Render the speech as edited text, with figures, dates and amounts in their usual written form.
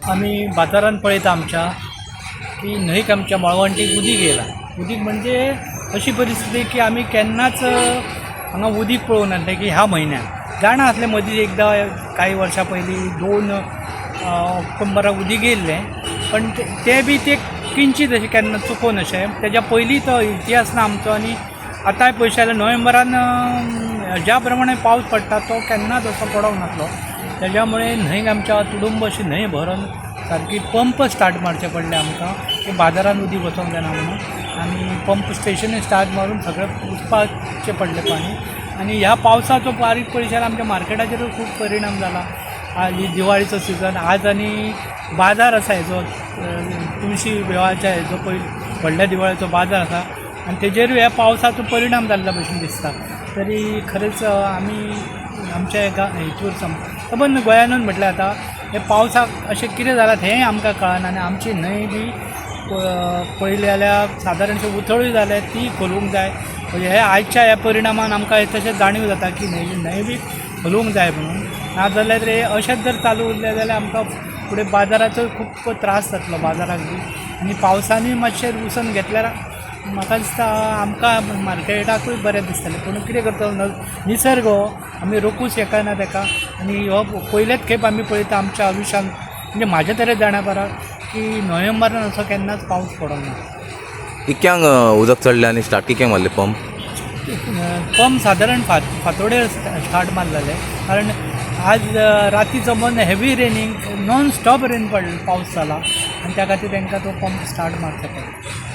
आम्ही बाजारात पळयता आमच्या की न्हंयक आमच्या मळवंटीक उदीक येयला. उदीक म्हणजे अशी परिस्थिती की आम्ही केन्नाच हांगा उदीक पळोवंक नासलें की ह्या म्हयन्यात जाणा आसलें मदीं एकदां काही वर्सां पयलीं 2 ऑक्टोबराक उदीक येयल्लें, पण ते बी ते किंचीत अशें केन्ना चुकोवन अशें. तेज्या पयलीं तो इतिहास ना आमचो. आनी आतांय पळयशें जाल्यार नोव्हेंबरान ज्या प्रमाणे पावस पडटा तो केन्नाच असो पडोंक नासलो. त्याच्यामुळे न्हंयक आमच्या तुडुंब अशी न्हंय भरून सारकी पंप स्टार्ट मारचे पडले आमकां की बाजारान उदीक वचोंक जायना म्हणून. आनी पंप स्टेशनूय स्टार्ट मारून सगळें उदपाचें पडलें पाणी. आनी ह्या पावसाचो बारीक पळयत जाल्यार आमच्या मार्केटाचेरूय खूब परिणाम जाला. आज ही दिवाळीचो सिजन आज आनी बाजार आसा हेजो तुळशी विवाहाच्या हेजो व्हडल्या दिवाळेचो बाजार आसा आनी तेजेरूय ह्या पावसाचो परिणाम जाल्ल्या भशेन दिसता. तरी खरेंच आमी आमच्या हेतूर सबंद गोंयानूच म्हटल्यार आतां हे पावसाक अशें कितें जालां हेंय आमकां कळना. आनी आमची न्हंय बी पळयली जाल्यार सादारणशें उथळूय जाल्यार ती खोलूंक जाय. म्हणजे हे आयच्या ह्या परिणामान आमकां तशें जाणीव जाता की न्हंय बी खोलूंक जाय म्हणून. नाजाल्यार रे अशेंच जर चालू उरलें जाल्यार आमकां फुडें बाजाराचो खूब त्रास जातलो बाजाराक बी. आनी पावसानूय मातशें उसण घेतल्यार म्हाका दिसता आमकां मार्केटाकूय बरें दिसतलें. पूण कितें करता निसर्ग आमी रोखूच शकना ताका. आनी हो पयलेच खेप आमी पळयता आमच्या आयुश्यान म्हणजे म्हाज्या तरी जाणा पराक की नोव्हेंबरान असो केन्नाच पावस पडोंक ना. कित्याक उदक चडलें आनी स्टार्ट कित्याक मारलें पंप? पंप सादारण फांतोडेर स्टार्ट मारलेले कारण आज राती समज हेवी रेनींग नॉन स्टॉप रेन पावस जाला आनी त्या खातीर तांकां तो पंप स्टार्ट मारचो पडलो.